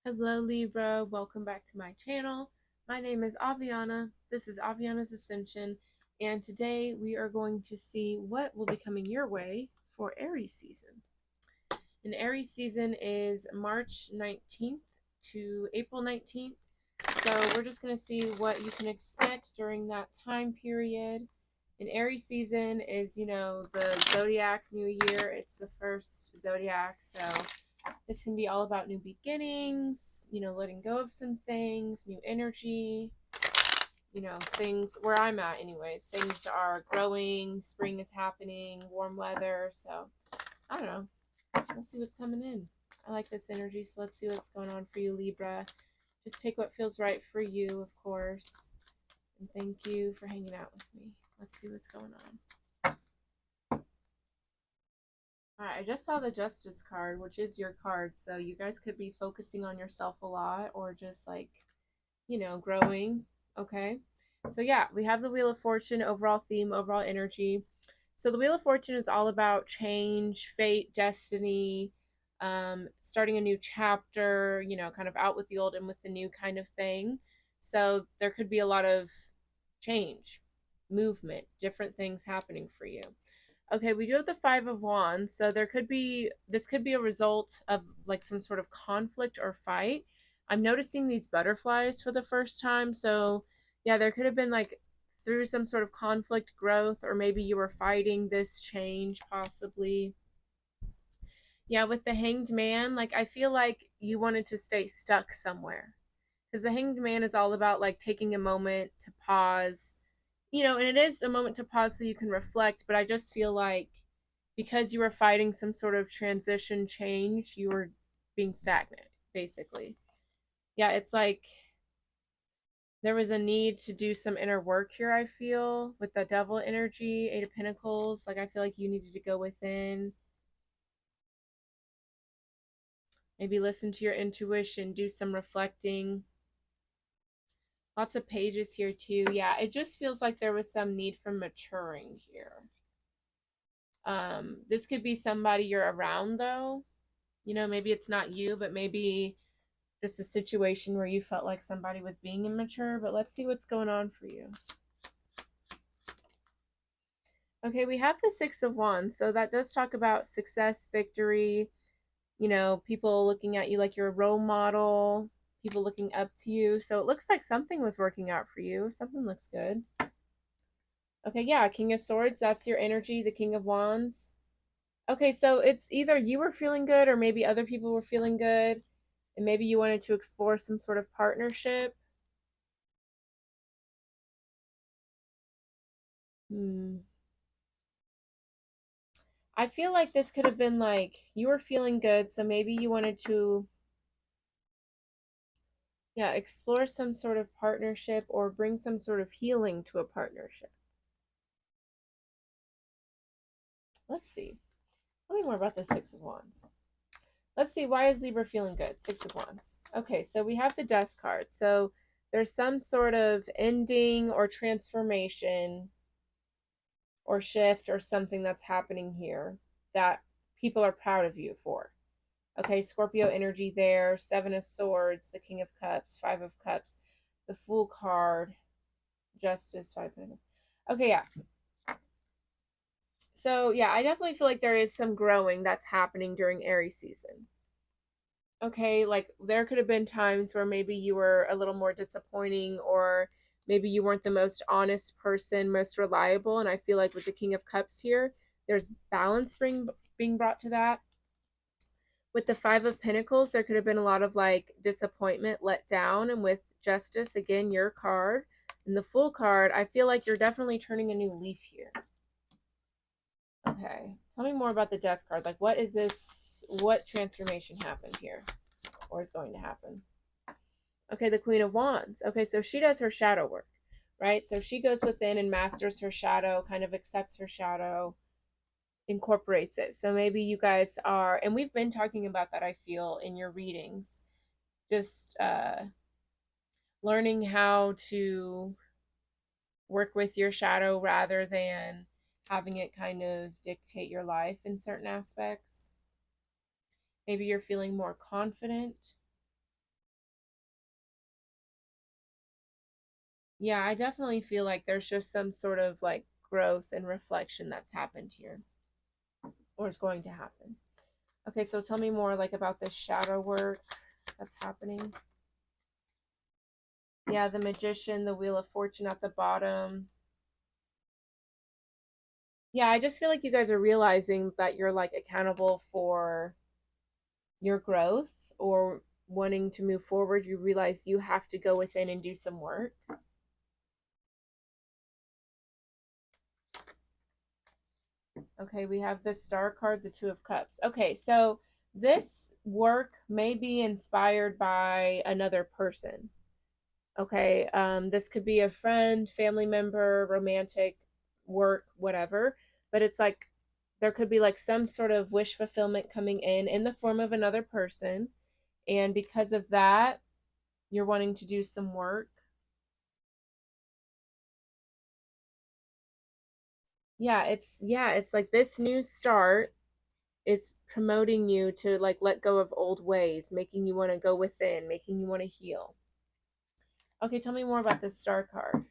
Hello Libra, welcome back to my channel. My name is Aviana. This is Aviana's Ascension, and today we are going to see what will be coming your way for Aries season. And Aries season is March 19th to April 19th. So we're just going to see what you can expect during that time period. And Aries season is, the zodiac new year. It's the first zodiac, so this can be all about new beginnings, letting go of some things, new energy, things where I'm at, anyways. Things are growing, spring is happening, warm weather. So, I don't know. Let's see what's coming in. I like this energy, so let's see what's going on for you, Libra. Just take what feels right for you, of course. And thank you for hanging out with me. Let's see what's going on. All right, I just saw the Justice card, which is your card. So you guys could be focusing on yourself a lot or just like, growing. Okay. So yeah, we have the Wheel of Fortune, overall theme, overall energy. So the Wheel of Fortune is all about change, fate, destiny, starting a new chapter, kind of out with the old and with the new kind of thing. So there could be a lot of change, movement, different things happening for you. Okay, we do have the Five of Wands, so this could be a result of like some sort of conflict or fight. I'm noticing these butterflies for the first time, so yeah, there could have been like through some sort of conflict, growth, or maybe you were fighting this change possibly. Yeah, with the Hanged Man, like I feel like you wanted to stay stuck somewhere. Because the Hanged Man is all about like taking a moment to pause, and it is a moment to pause so you can reflect, but I just feel like because you were fighting some sort of transition change, you were being stagnant, basically. Yeah, it's like there was a need to do some inner work here, I feel, with the devil energy, Eight of Pentacles. Like, I feel like you needed to go within, maybe listen to your intuition, do some reflecting. Lots of pages here, too. Yeah, it just feels like there was some need for maturing here. This could be somebody you're around though. Maybe it's not you, but maybe just a situation where you felt like somebody was being immature. But let's see what's going on for you. Okay, we have the Six of Wands. So that does talk about success, victory, people looking at you like you're a role model, people looking up to you. So it looks like something was working out for you. Something looks good. Okay, yeah, King of Swords, that's your energy, the King of Wands. Okay, so it's either you were feeling good or maybe other people were feeling good, and maybe you wanted to explore some sort of partnership. Hmm. I feel like this could have been like you were feeling good, so maybe you wanted to, yeah, explore some sort of partnership or bring some sort of healing to a partnership. Let's see. Tell me more about the Six of Wands. Let's see, why is Libra feeling good? Six of Wands. Okay, so we have the Death card. So there's some sort of ending or transformation or shift or something that's happening here that people are proud of you for. Okay, Scorpio energy there, Seven of Swords, the King of Cups, Five of Cups, the Fool card, Justice, Five of Pentacles. Okay, yeah. So, yeah, I definitely feel like there is some growing that's happening during Aries season. Okay, like there could have been times where maybe you were a little more disappointing or maybe you weren't the most honest person, most reliable. And I feel like with the King of Cups here, there's balance being brought to that. With the Five of Pentacles, there could have been a lot of like disappointment, let down. And with Justice, again, your card, and the Fool card, I feel like you're definitely turning a new leaf here. Okay, tell me more about the Death card. Like, what is this? What transformation happened here or is going to happen? Okay, the Queen of Wands. Okay, so she does her shadow work, right? So she goes within and masters her shadow, kind of accepts her shadow, incorporates it. So maybe you guys are, and we've been talking about that, I feel, in your readings, just learning how to work with your shadow rather than having it kind of dictate your life in certain aspects. Maybe you're feeling more confident. Yeah, I definitely feel like there's just some sort of like growth and reflection that's happened here or is going to happen. Okay, so tell me more like about this shadow work that's happening. Yeah, the Magician, the Wheel of Fortune at the bottom. Yeah, I just feel like you guys are realizing that you're like accountable for your growth or wanting to move forward. You realize you have to go within and do some work. Okay, we have the Star card, the Two of Cups. Okay, so this work may be inspired by another person. Okay, this could be a friend, family member, romantic, work, whatever. But it's like there could be like some sort of wish fulfillment coming in the form of another person. And because of that, you're wanting to do some work. Yeah, it's like this new start is promoting you to like let go of old ways, making you want to go within, making you want to heal. Okay, tell me more about this Star card.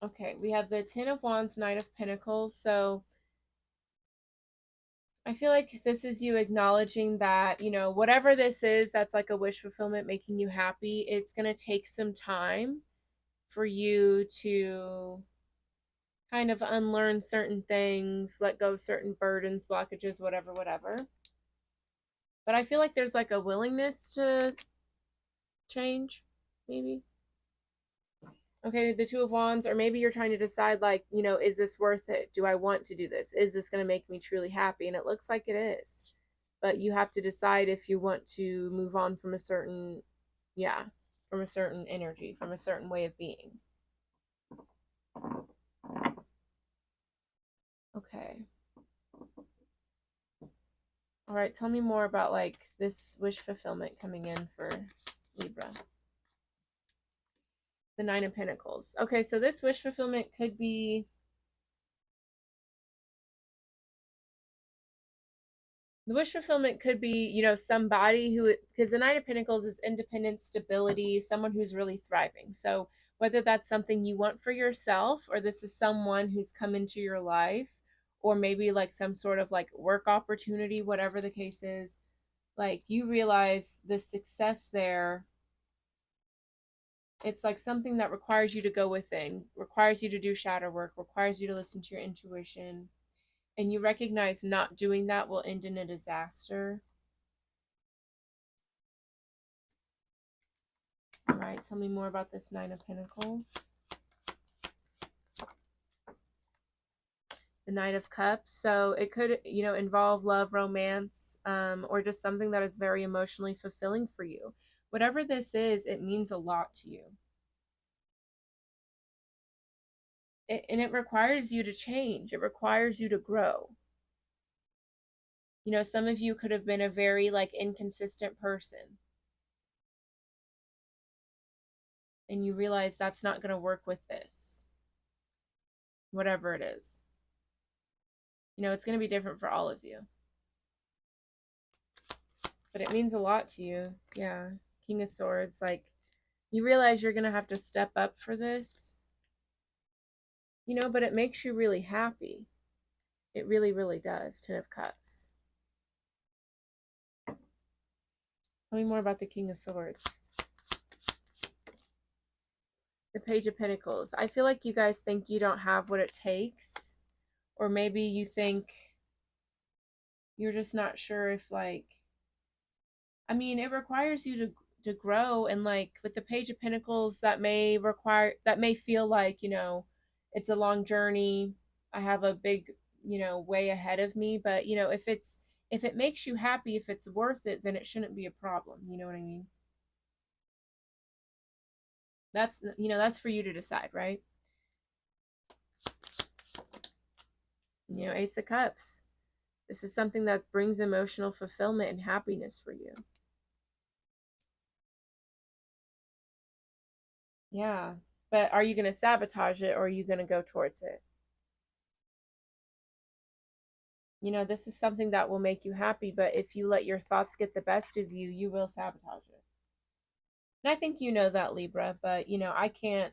Okay, we have the Ten of Wands, Knight of Pentacles. So I feel like this is you acknowledging that, whatever this is, that's like a wish fulfillment making you happy. It's going to take some time for you to kind of unlearn certain things, let go of certain burdens, blockages, whatever, whatever. But I feel like there's like a willingness to change, maybe. Okay, the Two of Wands, or maybe you're trying to decide, like, is this worth it? Do I want to do this? Is this going to make me truly happy? And it looks like it is. But you have to decide if you want to move on from a certain, yeah, from a certain energy, from a certain way of being. Okay. All right, tell me more about like this wish fulfillment coming in for Libra. The Nine of Pentacles. Okay, so this wish fulfillment could be the wish fulfillment could be, somebody who, because the Nine of Pentacles is independence, stability, someone who's really thriving. So whether that's something you want for yourself, or this is someone who's come into your life, or maybe like some sort of like work opportunity, whatever the case is, like you realize the success there. It's like something that requires you to go within, requires you to do shadow work, requires you to listen to your intuition, and you recognize not doing that will end in a disaster. All right, tell me more about this Nine of Pentacles. The Knight of Cups. So it could, involve love, romance, or just something that is very emotionally fulfilling for you. Whatever this is, it means a lot to you. And it requires you to change. It requires you to grow. Some of you could have been a very like inconsistent person, and you realize that's not going to work with this, whatever it is. It's going to be different for all of you, but it means a lot to you. Yeah, King of Swords, like you realize you're going to have to step up for this, but it makes you really happy. It really, really does. Ten of Cups. Tell me more about the King of Swords. The Page of Pentacles. I feel like you guys think you don't have what it takes, or maybe you think you're just not sure if like, I mean, it requires you to grow, and like with the Page of Pentacles, that may feel like, it's a long journey. I have a big, way ahead of me, but if it makes you happy, if it's worth it, then it shouldn't be a problem. You know what I mean? That's for you to decide, right? Ace of Cups. This is something that brings emotional fulfillment and happiness for you. Yeah. But are you going to sabotage it, or are you going to go towards it? You know, this is something that will make you happy, but if you let your thoughts get the best of you, you will sabotage it. And I think you know that, Libra, but you know, I can't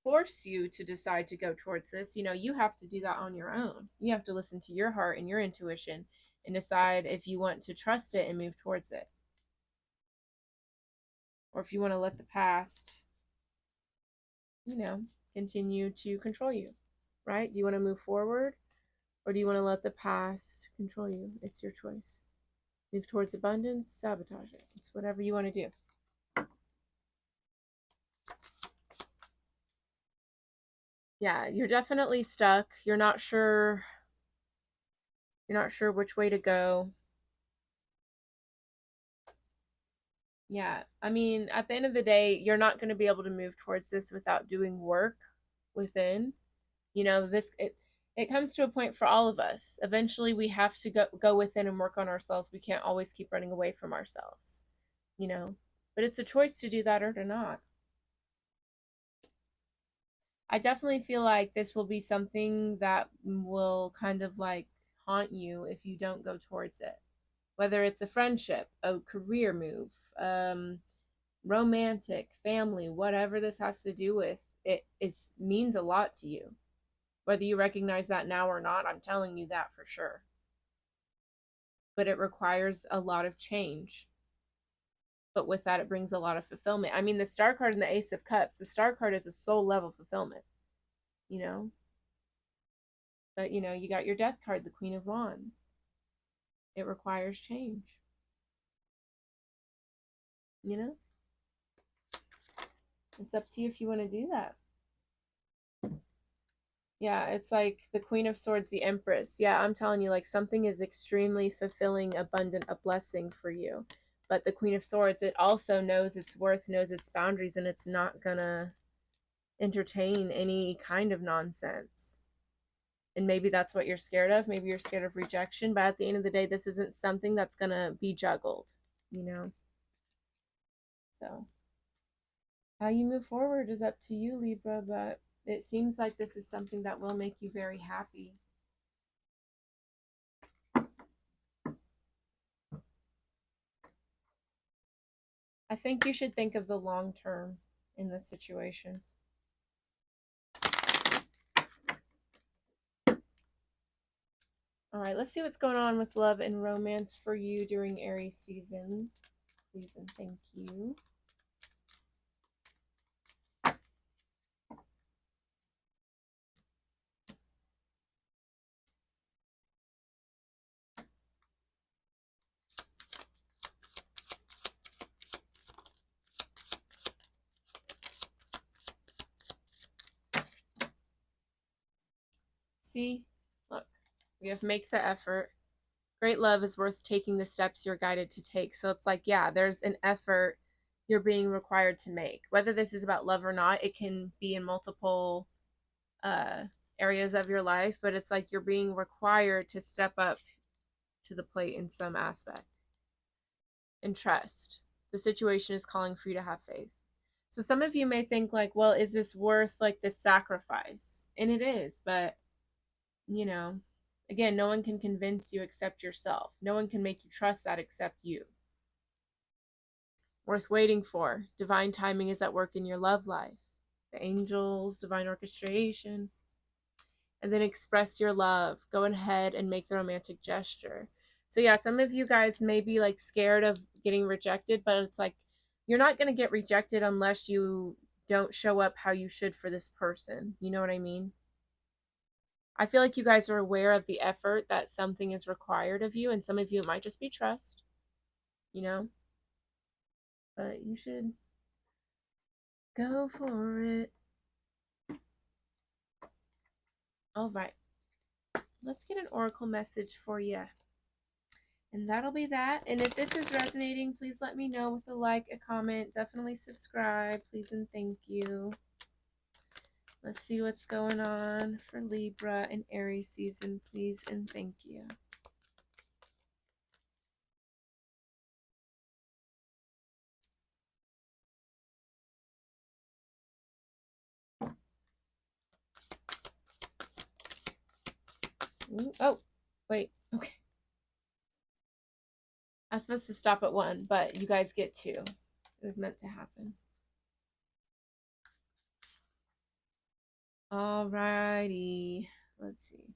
force you to decide to go towards this. You know, you have to do that on your own. You have to listen to your heart and your intuition and decide if you want to trust it and move towards it. Or if you want to let the past, you know, continue to control you, right? Do you want to move forward or do you want to let the past control you? It's your choice. Move towards abundance, sabotage it. It's whatever you want to do. Yeah, you're definitely stuck. You're not sure which way to go. Yeah, I mean, at the end of the day, you're not going to be able to move towards this without doing work within. You know, it comes to a point for all of us. Eventually, we have to go within and work on ourselves. We can't always keep running away from ourselves, you know. But it's a choice to do that or to not. I definitely feel like this will be something that will kind of like haunt you if you don't go towards it. Whether it's a friendship, a career move, romantic, family, whatever this has to do with, it means a lot to you. Whether you recognize that now or not, I'm telling you that for sure. But it requires a lot of change. But with that, it brings a lot of fulfillment. I mean, the Star card and the Ace of Cups, the Star card is a soul level fulfillment, you know? But, you know, you got your Death card, the Queen of Wands. It requires change, you know? It's up to you if you want to do that. Yeah, it's like the Queen of Swords, the Empress. Yeah, I'm telling you, like something is extremely fulfilling, abundant, a blessing for you. But the Queen of Swords, it also knows its worth, knows its boundaries, and it's not gonna entertain any kind of nonsense. And maybe that's what you're scared of. Maybe you're scared of rejection, but at the end of the day, this isn't something that's gonna be juggled, you know? So how you move forward is up to you, Libra, but it seems like this is something that will make you very happy. I think you should think of the long term in this situation. All right, let's see what's going on with love and romance for you during Aries season. Please and thank you. See, look, we have make the effort. Great love is worth taking the steps you're guided to take. So it's like, yeah, there's an effort you're being required to make. Whether this is about love or not, it can be in multiple uh, areas of your life, but it's like you're being required to step up to the plate in some aspect and trust. The situation is calling for you to have faith. So some of you may think like, well, is this worth like this sacrifice? And it is, but you know, again, no one can convince you except yourself. No one can make you trust that except you. Worth waiting for. Divine timing is at work in your love life. The angels, divine orchestration. And then express your love. Go ahead and make the romantic gesture. So yeah, some of you guys may be like scared of getting rejected, but it's like you're not going to get rejected unless you don't show up how you should for this person. You know what I mean? I feel like you guys are aware of the effort that something is required of you, and some of you it might just be trust, you know? But you should go for it. All right. Let's get an oracle message for you. And that'll be that. And if this is resonating, please let me know with a like, a comment. Definitely subscribe, please and thank you. Let's see what's going on for Libra and Aries season, please and thank you. Ooh, oh, wait. Okay. I was supposed to stop at 1, but you guys get 2. It was meant to happen. Alrighty. Let's see.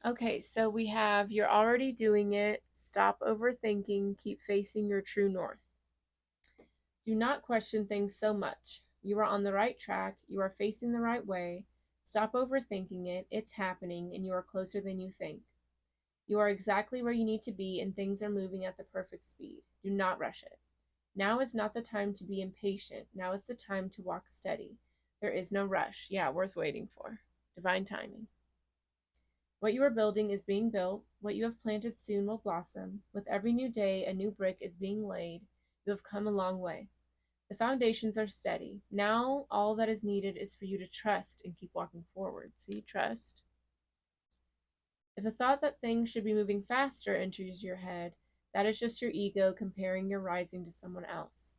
Okay, so we have you're already doing it. Stop overthinking. Keep facing your true north. Do not question things so much. You are on the right track. You are facing the right way. Stop overthinking it. It's happening, and you are closer than you think. You are exactly where you need to be, and things are moving at the perfect speed. Do not rush it. Now is not the time to be impatient. Now is the time to walk steady. There is no rush. Yeah, worth waiting for. Divine timing. What you are building is being built. What you have planted soon will blossom. With every new day, a new brick is being laid. You have come a long way. The foundations are steady. Now, all that is needed is for you to trust and keep walking forward. So you trust. If a thought that things should be moving faster enters your head, that is just your ego comparing your rising to someone else.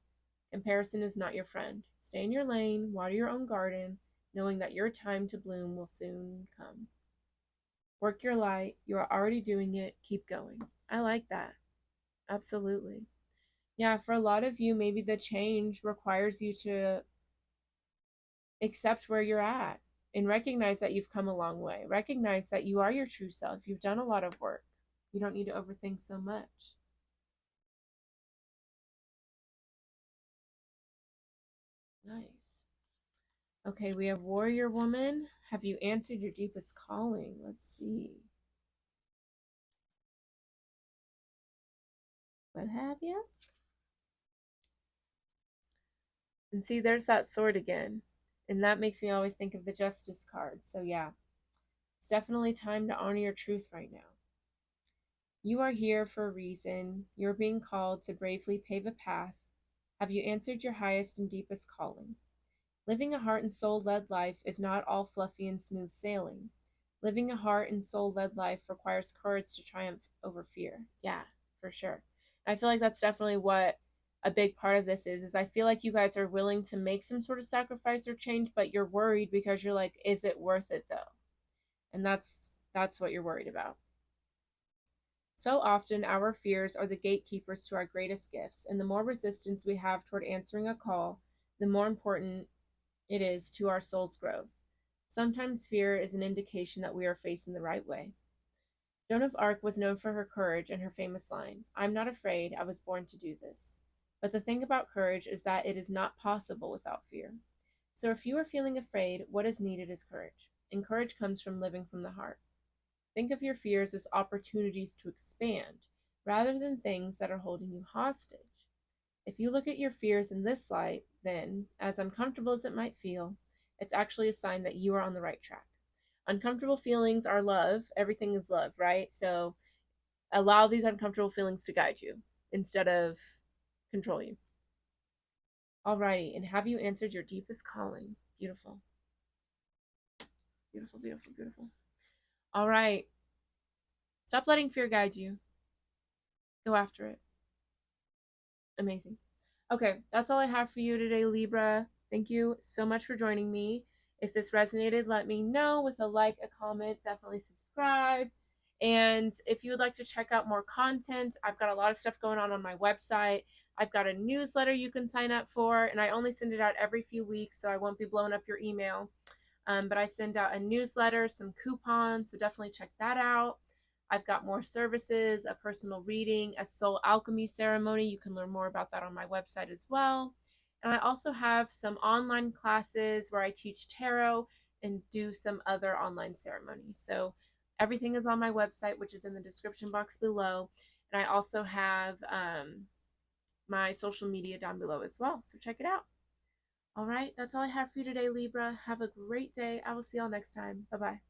Comparison is not your friend. Stay in your lane, water your own garden, knowing that your time to bloom will soon come. Work your light. You are already doing it. Keep going. I like that. Absolutely. Yeah, for a lot of you, maybe the change requires you to accept where you're at and recognize that you've come a long way. Recognize that you are your true self. You've done a lot of work. You don't need to overthink so much. Nice. Okay, we have Warrior Woman. Have you answered your deepest calling? Let's see. What have you? And see, there's that sword again. And that makes me always think of the Justice card. So, yeah, it's definitely time to honor your truth right now. You are here for a reason. You're being called to bravely pave a path. Have you answered your highest and deepest calling? Living a heart and soul led life is not all fluffy and smooth sailing. Living a heart and soul led life requires courage to triumph over fear. Yeah, for sure. I feel like that's definitely what a big part of this is I feel like you guys are willing to make some sort of sacrifice or change, but you're worried because you're like, is it worth it though? And that's what you're worried about. So often, our fears are the gatekeepers to our greatest gifts, and the more resistance we have toward answering a call, the more important it is to our soul's growth. Sometimes fear is an indication that we are facing the right way. Joan of Arc was known for her courage and her famous line, "I'm not afraid, I was born to do this." But the thing about courage is that it is not possible without fear. So if you are feeling afraid, what is needed is courage. And courage comes from living from the heart. Think of your fears as opportunities to expand, rather than things that are holding you hostage. If you look at your fears in this light, then, as uncomfortable as it might feel, it's actually a sign that you are on the right track. Uncomfortable feelings are love. Everything is love, right? So allow these uncomfortable feelings to guide you instead of control you. Alrighty, and have you answered your deepest calling? Beautiful. Beautiful, beautiful, beautiful. All right. Stop letting fear guide you. Go after it. Amazing. Okay, that's all I have for you today, Libra. Thank you so much for joining me. If this resonated, let me know with a like, a comment, definitely subscribe. And if you would like to check out more content, I've got a lot of stuff going on my website. I've got a newsletter you can sign up for, and I only send it out every few weeks, so I won't be blowing up your email. But I send out a newsletter, some coupons, so definitely check that out. I've got more services, a personal reading, a soul alchemy ceremony. You can learn more about that on my website as well. And I also have some online classes where I teach tarot and do some other online ceremonies. So everything is on my website, which is in the description box below. And I also have my social media down below as well. So check it out. All right, that's all I have for you today, Libra. Have a great day. I will see y'all next time. Bye bye.